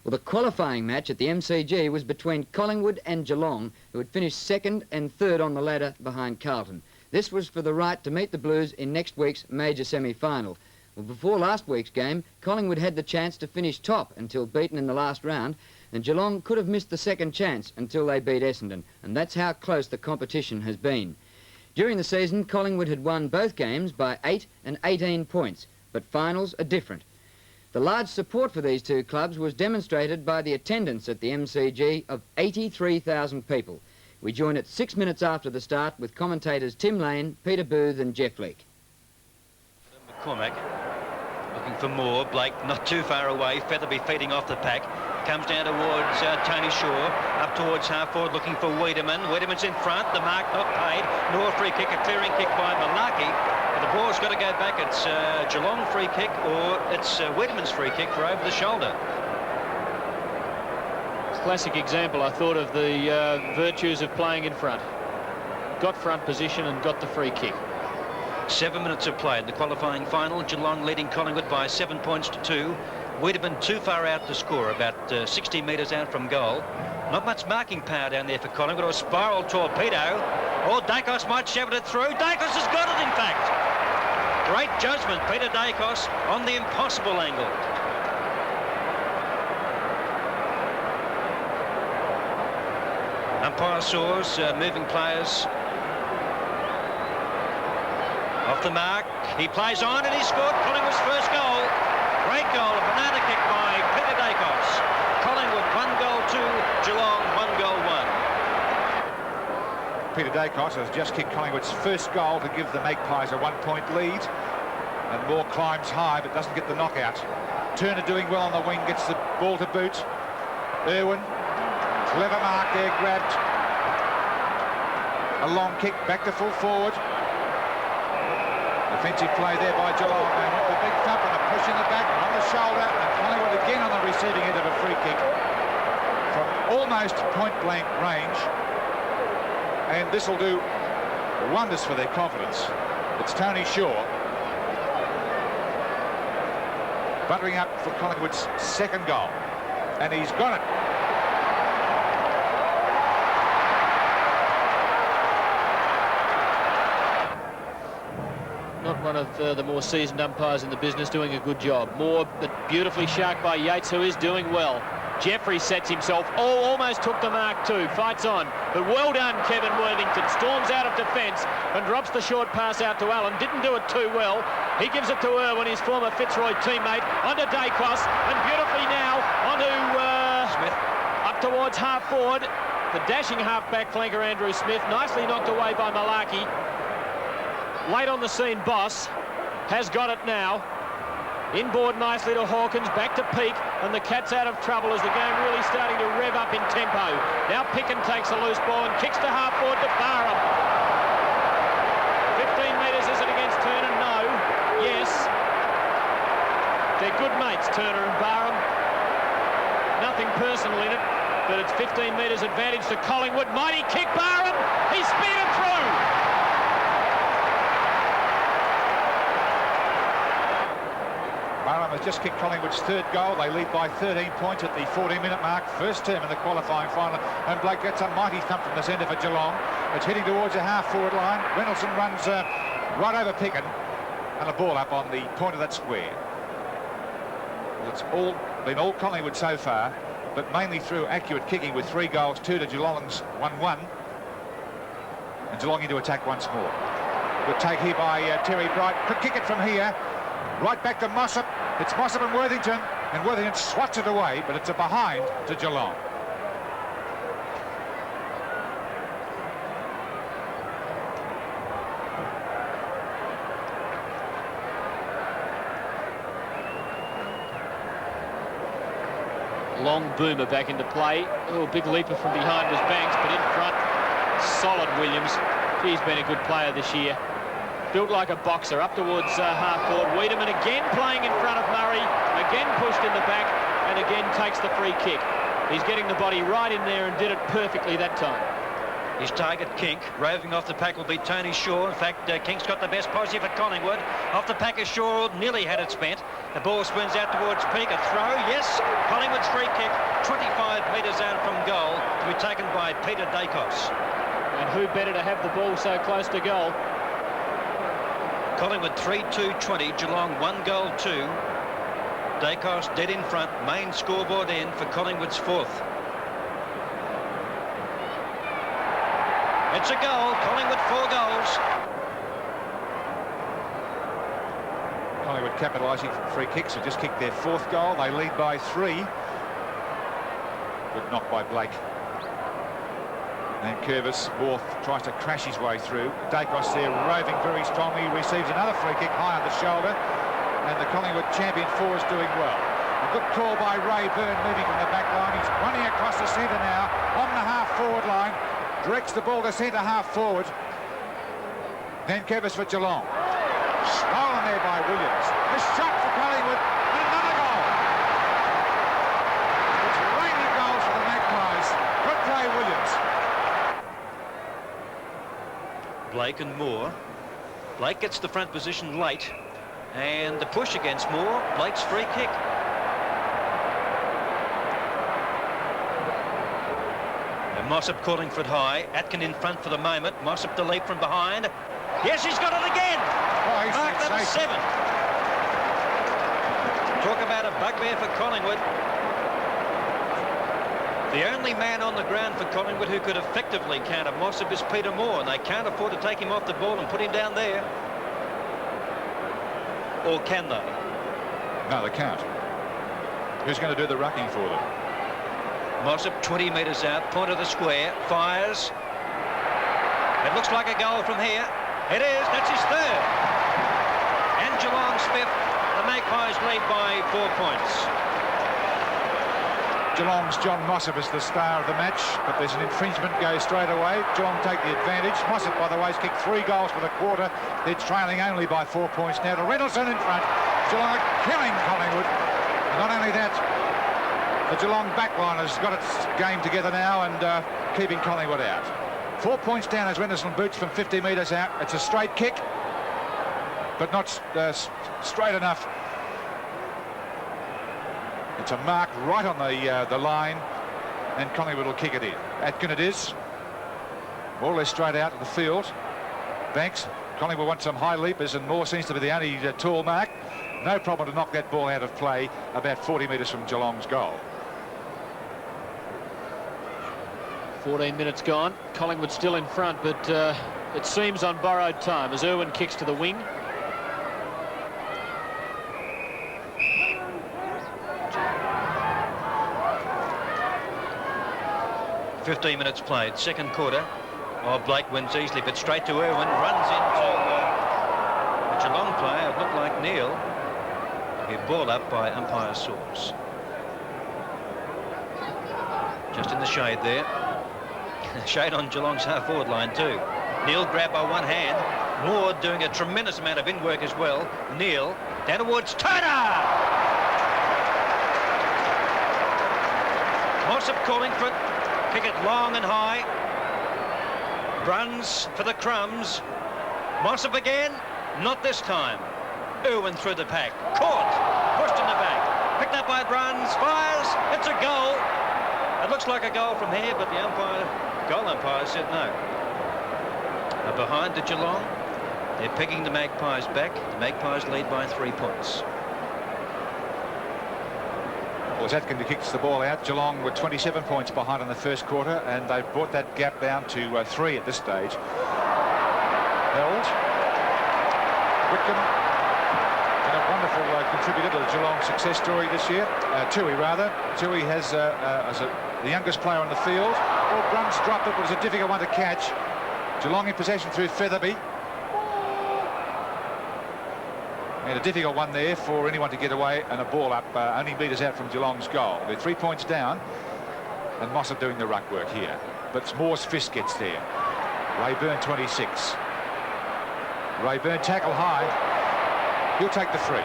Well, the qualifying match at the MCG was between Collingwood and Geelong, who had finished second and third on the ladder behind Carlton. This was for the right to meet the Blues in next week's major semi-final. Well, before last week's game, Collingwood had the chance to finish top until beaten in the last round, and Geelong could have missed the second chance until they beat Essendon, and that's how close the competition has been. During the season, Collingwood had won both games by 8 and 18 points, but finals are different. The large support for these two clubs was demonstrated by the attendance at the MCG of 83,000 people. We join at 6 minutes after the start with commentators Tim Lane, Peter Booth and Jeff Leake. McCormack looking for more. Blake not too far away. Featherby feeding off the pack. Comes down towards Tony Shaw. Up towards half forward looking for Wiedemann. Wiedemann's in front. The mark not paid. Nor a free kick. A clearing kick by Malaki. But the ball's got to go back. It's Geelong free kick or it's Wiedemann's free kick for over the shoulder. Classic example, I thought, of the virtues of playing in front. Got front position and got the free kick. 7 minutes of play in the qualifying final. Geelong leading Collingwood by 7 points to 2. Wiedemann too far out to score, about 60 metres out from goal. Not much marking power down there for Collingwood, or a spiral torpedo. Or Dacos might shout it through. Dacos has got it, in fact. Great judgment, Peter Dacos, on the impossible angle. Umpire saws moving players off the mark. He plays on and he scored Collingwood's first goal. Great goal, a banana kick by Peter Dacos. Collingwood 1 goal 2, Geelong 1 goal 1. Peter Dacos has just kicked Collingwood's first goal to give the Magpies a 1-point lead. And Moore climbs high but doesn't get the knockout. Turner doing well on the wing, gets the ball to boot. Irwin. Clever mark there, grabbed. A long kick back to full forward. Defensive play there by Geelong. And with the big thump and a push in the back on the shoulder. And Collingwood again on the receiving end of a free kick from almost point-blank range. And this will do wonders for their confidence. It's Tony Shaw buttering up for Collingwood's second goal. And he's got it. Not one of the more seasoned umpires in the business, doing a good job. More, but beautifully sharked by Yates, who is doing well. Jeffrey sets himself. Oh, almost took the mark too. Fights on. But well done, Kevin Worthington. Storms out of defence and drops the short pass out to Allen. Didn't do it too well. He gives it to Irwin, his former Fitzroy teammate. Onto Dacos. And beautifully now onto Smith. Up towards half forward. The dashing half-back flanker, Andrew Smith. Nicely knocked away by Malaki. Late on the scene, Boss has got it now. Inboard nicely to Hawkins, back to Peake, and the Cats out of trouble as the game really starting to rev up in tempo. Now Picken takes a loose ball and kicks to half forward to Barham. 15 metres, is it against Turner? No. Yes. They're good mates, Turner and Barham. Nothing personal in it, but it's 15 metres advantage to Collingwood. Mighty kick, Barham! He's speeded through! Barham has just kicked Collingwood's third goal. They lead by 13 points at the 14-minute mark. First term in the qualifying final. And Blake gets a mighty thump from the centre for Geelong. It's heading towards the half-forward line. Reynoldsson runs right over Picken. And a ball up on the point of that square. Well, it's been all Collingwood so far, but mainly through accurate kicking with 3 goals, 2 to Geelong's 1-1. And Geelong into attack once more. Good take here by Terry Bright. Could kick it from here. Right back to Mossop. It's Mossop and Worthington swats it away, but it's a behind to Geelong. Long boomer back into play. Oh, big leaper from behind was Banks, but in front, solid Williams. He's been a good player this year. Built like a boxer, up towards half-forward. Wiedemann again playing in front of Murray, again pushed in the back, and again takes the free kick. He's getting the body right in there and did it perfectly that time. His target, Kink. Roving off the pack will be Tony Shaw. In fact, Kink's got the best positive for Collingwood. Off the pack is Shaw, nearly had it spent. The ball spins out towards Peak. A throw, yes. Collingwood's free kick, 25 metres out from goal, to be taken by Peter Dacos. And who better to have the ball so close to goal? Collingwood 3-2-20, Geelong 1 goal 2. Dacos dead in front, main scoreboard end for Collingwood's 4th. It's a goal, Collingwood 4 goals. Collingwood capitalising from free kicks, who just kicked their 4th goal. They lead by 3. Good knock by Blake. And Curvis, Borth tries to crash his way through. Dacos there roving very strongly, receives another free kick high on the shoulder. And the Collingwood champion 4 is doing well. A good call by Ray Byrne, moving from the back line. He's running across the centre now, on the half-forward line. Directs the ball to centre half forward. Then Curvis for Geelong. Stolen there by Williams. A shot for Collingwood and another goal. It's raining goals for the Magpies. Good play, Williams. Blake and Moore. Blake gets the front position late, and the push against Moore. Blake's free kick. Mossop calling for it high. Atkin in front for the moment. Mossop the leap from behind. Yes, he's got it again. Oh, Mark number 7. Talk about a bugbear for Collingwood. The only man on the ground for Collingwood who could effectively counter Mossop is Peter Moore, and they can't afford to take him off the ball and put him down there. Or can they? No, they can't. Who's going to do the rucking for them? Mossop 20 metres out, point of the square, fires. It looks like a goal from here. It is, that's his 3rd. And Geelong's 5th. The Magpies lead by 4 points. Geelong's John Mossop is the star of the match, but there's an infringement, goes straight away. Geelong take the advantage. Mossop, by the way, has kicked 3 goals for the quarter. They're trailing only by 4 points now to Reynoldsson in front. Geelong are killing Collingwood. And not only that, the Geelong backline has got its game together now and keeping Collingwood out. 4 points down as Reynoldsson boots from 50 metres out. It's a straight kick, but not straight enough. It's a mark right on the line, and Collingwood will kick it in. Atkin it is. More or less straight out of the field. Banks. Collingwood wants some high leapers, and Moore seems to be the only tall mark. No problem to knock that ball out of play about 40 metres from Geelong's goal. 14 minutes gone. Collingwood still in front, but it seems on borrowed time as Irwin kicks to the wing. .15 minutes played, 2nd quarter. Oh, Blake wins easily, but straight to Irwin, runs into a Geelong player. It looked like Neil. He ball up by umpire Source. Just in the shade there. Shade on Geelong's half-forward line too. Neil grabbed by one hand. Moore doing a tremendous amount of in-work as well. Neil down towards Turner. Mossop calling for it. Kick it long and high. Bruns for the crumbs. Mossop again. Not this time. Irwin through the pack. Caught. Pushed in the back. Picked up by Bruns. Fires. It's a goal. It looks like a goal from here, but the goal umpire said no. Behind the Geelong. They're picking the Magpies back. The Magpies lead by 3 points. Well, as Atkin kicks the ball out, Geelong were 27 points behind in the 1st quarter, and they've brought that gap down to 3 at this stage. Held. Whitcomb. And a wonderful contributor to the Geelong success story this year. Tui, rather. Tui has the youngest player on the field. Oh, Bruns dropped it, but it was a difficult one to catch. Geelong in possession through Featherby. And a difficult one there for anyone to get away, and a ball up only metres out from Geelong's goal. They're 3 points down, and Mossop doing the ruck work here. But Moore's fist gets there. Rayburn 26. Rayburn tackle high. He'll take the 3.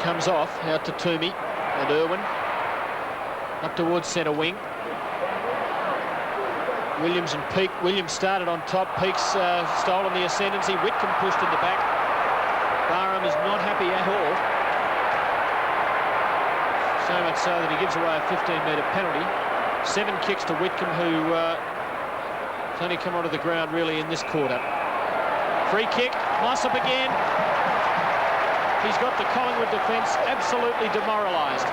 Comes off out to Toomey and Irwin. up towards centre wing. Williams and Peake. Williams started on top. Peake's stolen the ascendancy. Whitcomb pushed in the back. Barham is not happy at all. So much so that he gives away a 15-metre penalty. 7 kicks to Whitcomb, who has only come onto the ground really in this quarter. Free kick. Mossop again. He's got the Collingwood defence absolutely demoralised.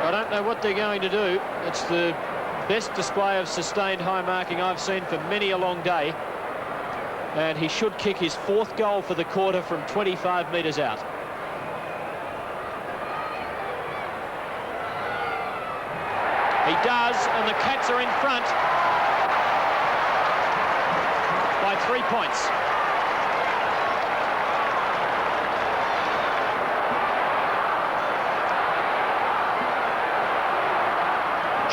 I don't know what they're going to do. It's the best display of sustained high marking I've seen for many a long day. And he should kick his 4th goal for the quarter from 25 metres out. He does, and the Cats are in front by 3 points.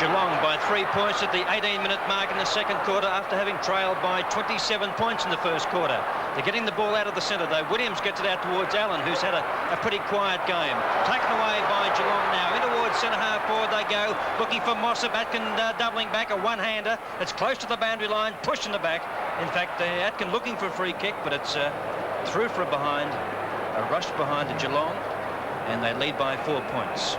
Geelong by 3 points at the 18-minute mark in the second quarter after having trailed by 27 points in the first quarter. They're getting the ball out of the centre, though. Williams gets it out towards Allen, who's had a pretty quiet game. Taken away by Geelong now. In towards centre-half forward they go, looking for Mossop. Atkin doubling back, a one-hander. It's close to the boundary line, pushed in the back. In fact, Atkin looking for a free kick, but it's through from behind, a rush behind to Geelong, and they lead by 4 points.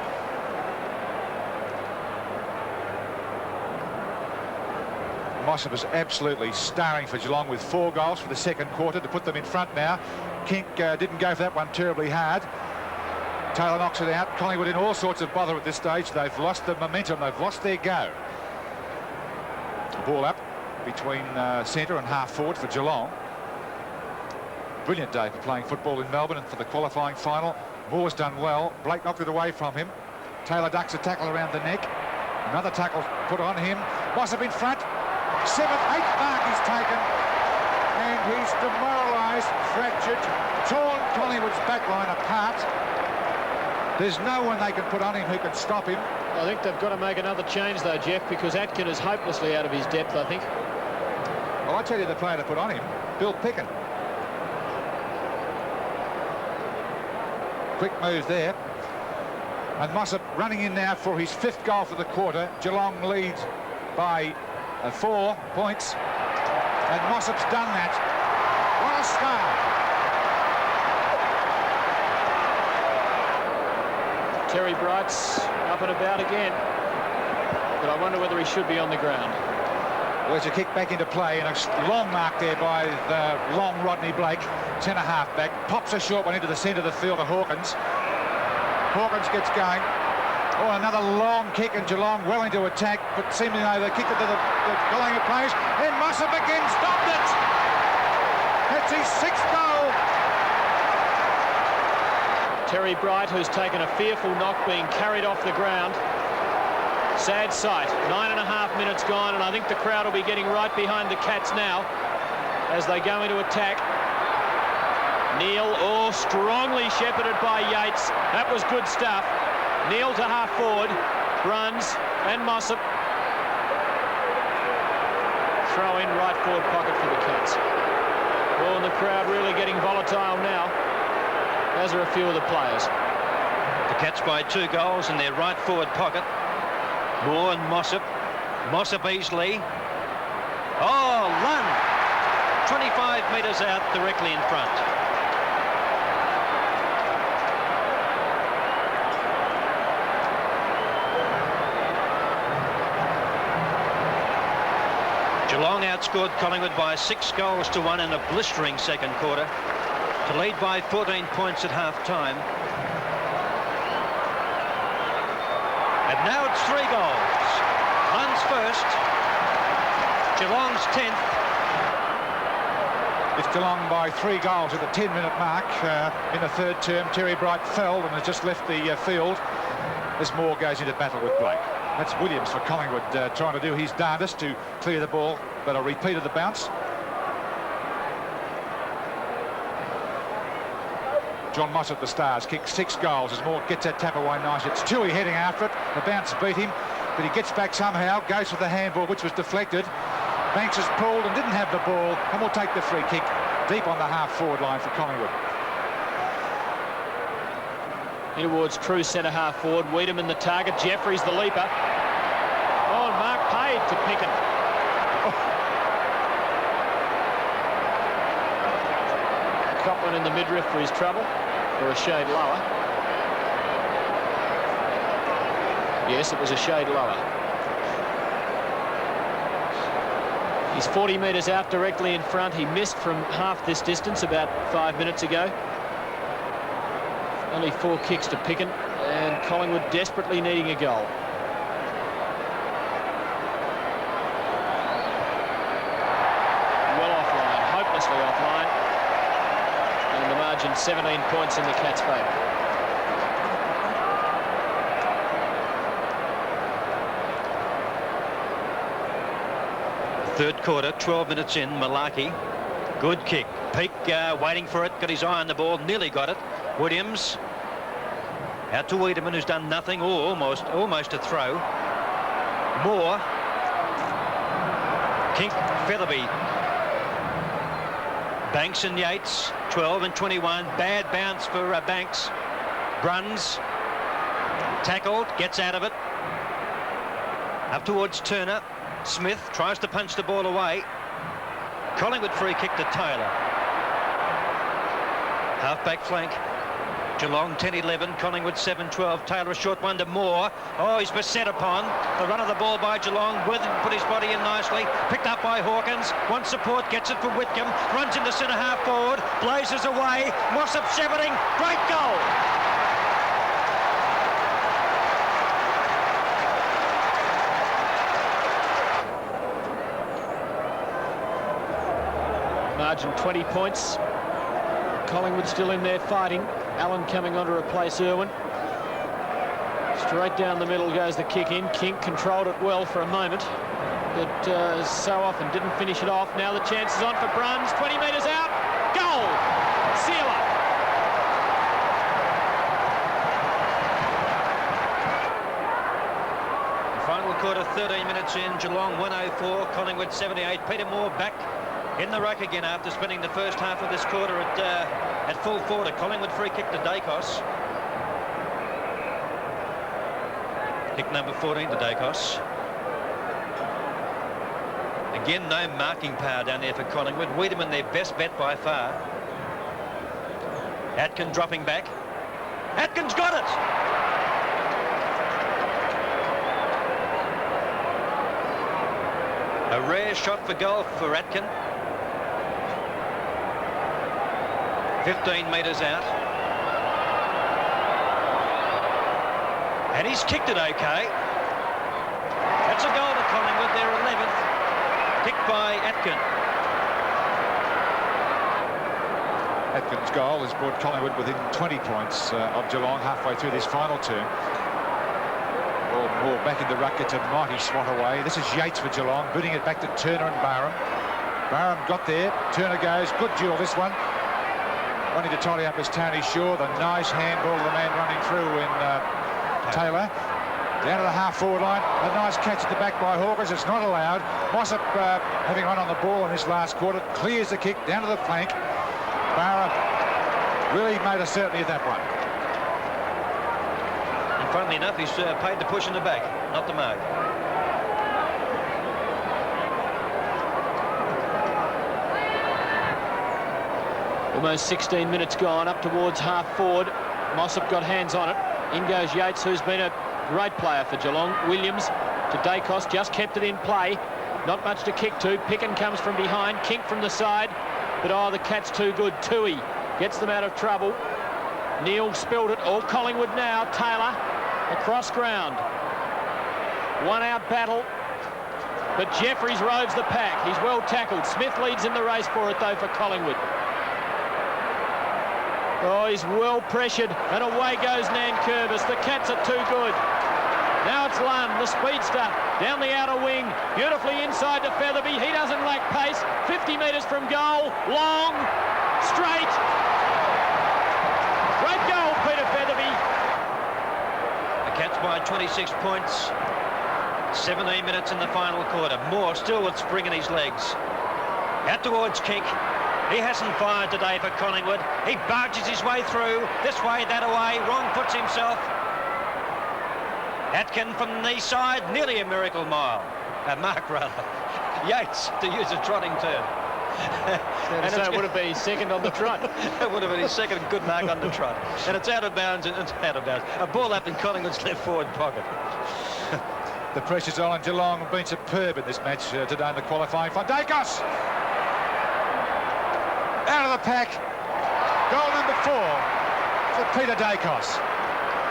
Mossop is absolutely starring for Geelong with 4 goals for the second quarter to put them in front now. Kink didn't go for that one terribly hard. Taylor knocks it out. Collingwood in all sorts of bother at this stage. They've lost the momentum. They've lost their go. Ball up between centre and half forward for Geelong. Brilliant day for playing football in Melbourne and for the qualifying final. Moore's done well. Blake knocked it away from him. Taylor ducks a tackle around the neck. Another tackle put on him. Mossop in front. 7th, 8th mark he's taken, and he's demoralised, fractured, torn Collingwood's backline apart. There's no one they can put on him who can stop him. I think they've got to make another change though, Jeff, because Atkin is hopelessly out of his depth, I think. Well, I tell you the player to put on him, Bill Picken. Quick move there. And Mossop running in now for his 5th goal for the quarter. Geelong leads by 4 points, and Mossop's done that. What a start. Terry Bright's up and about again, but I wonder whether he should be on the ground. Well, there's a kick back into play, and a long mark there by the long Rodney Blake, centre half back, pops a short one into the centre of the field to Hawkins. Hawkins gets going. Oh, another long kick, and Geelong well into attack, but seemingly they kicked it to the Collingwood players, and Mossop again stopped it. That's his 6th goal. Terry Bright, who's taken a fearful knock, being carried off the ground. Sad sight. 9.5 minutes gone, and I think the crowd will be getting right behind the Cats now as they go into attack. Neal, strongly shepherded by Yates. That was good stuff. Neal to half forward, Bruns and Mossop. Throw in right forward pocket for the Cats. Oh, and the crowd really getting volatile now, as are a few of the players. The Cats by 2 goals in their right forward pocket. Moore and Mossop. Mossop easily. Oh, run! 25 metres out, directly in front. Geelong outscored Collingwood by 6 goals to 1 in a blistering second quarter to lead by 14 points at half-time. And now it's 3 goals. Hunt's first. Geelong's 10th. It's Geelong by 3 goals at the 10-minute mark. In the third term, Terry Bright fell and has just left the field as Moore goes into battle with Blake. That's Williams for Collingwood, trying to do his darndest to clear the ball, but a repeat of the bounce. John Mossop, the Stars, kicks 6 goals as Moore gets that tap away nice. It's Tui heading after it. The bounce beat him, but he gets back somehow, goes for the handball, which was deflected. Banks has pulled and didn't have the ball, and will take the free kick deep on the half-forward line for Collingwood. In towards true centre-half forward. Wiedemann the target. Jeffries the leaper. Oh, and Mark paid to Picken. Got one in the midriff for his trouble, or a shade lower. Yes, it was a shade lower. He's 40 metres out directly in front. He missed from half this distance about 5 minutes ago. Only 4 kicks to Picken, and Collingwood desperately needing a goal. Well offline, hopelessly offline. And the margin 17 points in the Cats' favour. Third quarter, 12 minutes in. Malaki, good kick. Peake waiting for it, got his eye on the ball, nearly got it. Williams out to Wiedemann, who's done nothing, or almost a throw. Moore, Kink, Featherby, Banks and Yates, 12 and 21. Bad bounce for Banks. Bruns tackled, gets out of it. Up towards Turner. Smith tries to punch the ball away. Collingwood free kick to Taylor. Half-back flank. Geelong 10-11, Collingwood 7-12. Taylor a short one to Moore. Oh, he's beset upon. The run of the ball by Geelong. Withen put his body in nicely. Picked up by Hawkins. Wants support, gets it for Whitcomb. Runs into centre-half forward. Blazes away. Mossop shepherding. Great goal. Margin 20 points. Collingwood still in there fighting. Allen coming on to replace Irwin. Straight down the middle goes the kick in. King controlled it well for a moment, but so often didn't finish it off. Now the chance is on for Bruns. 20 metres out. Goal! Sealer. Final quarter, 13 minutes in. Geelong 104, Collingwood 78. Peter Moore back in the ruck again after spending the first half of this quarter at full forward. A Collingwood free kick to Dacos. Kick number 14 to Dacos. Again, no marking power down there for Collingwood. Wiedemann their best bet by far. Atkin dropping back. Atkin's got it! A rare shot for goal for Atkin. 15 metres out. And he's kicked it okay. That's a goal to Collingwood, their 11th. Kicked by Atkin. Atkin's goal has brought Collingwood within 20 points of Geelong halfway through this final term. Moore back in the ruck, gets a mighty swat away. This is Yates for Geelong, booting it back to Turner and Barham. Barham got there. Turner goes. Good duel, this one. Wanting to tidy up is Tony Shaw. The nice handball of the man running through in Taylor. Down to the half-forward line. A nice catch at the back by Hawkins. It's not allowed. Mossop, having run on the ball in this last quarter, clears the kick down to the flank. Barham really made a certainty of that one. And funnily enough, he's paid to push in the back, not the mark. Almost 16 minutes gone, up towards half-forward. Mossop got hands on it. In goes Yates, who's been a great player for Geelong. Williams to Dacos, just kept it in play. Not much to kick to. Picken comes from behind, Kink from the side. But, oh, the Cats too good. Toohey gets them out of trouble. Neal spilled it. All Collingwood now. Taylor across ground. One-out battle. But Jeffries roves the pack. He's well tackled. Smith leads in the race for it, though, for Collingwood. Oh, he's well pressured, and away goes Nankervis. The Cats are too good. Now it's Lund, the speedster, down the outer wing, beautifully inside to Featherby. He doesn't lack pace. 50 metres from goal, long, straight. Great goal, Peter Featherby. The Cats by 26 points. 17 minutes in the final quarter. Moore still with spring in his legs. Out towards Kink. He hasn't fired today for Collingwood. He barges his way through, this way, that away. Wrong puts himself. Atkin from the side, nearly a miracle mile. Mark, rather. Yates, to use a trotting term. And so it would have been his second on the trot. It would have been his second good mark on the trot. And it's out of bounds, and it's out of bounds. A ball up in Collingwood's left forward pocket. The pressure's on, and Geelong have been superb in this match today in the qualifying for Dacos. Out of the pack. Goal number 4 for Peter Dacos.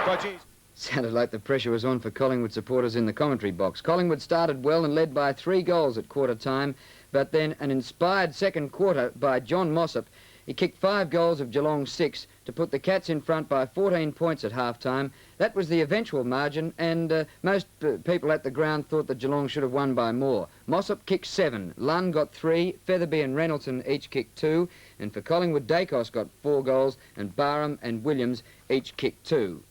But geez. Sounded like the pressure was on for Collingwood supporters in the commentary box. Collingwood started well and led by 3 goals at quarter time, but then an inspired second quarter by John Mossop. He kicked 5 goals of Geelong's 6 to put the Cats in front by 14 points at half-time. That was the eventual margin, and most people at the ground thought that Geelong should have won by more. Mossop kicked 7, Lunn got 3, Featherby and Reynoldsson each kicked 2, and for Collingwood, Dacos got 4 goals, and Barham and Williams each kicked 2.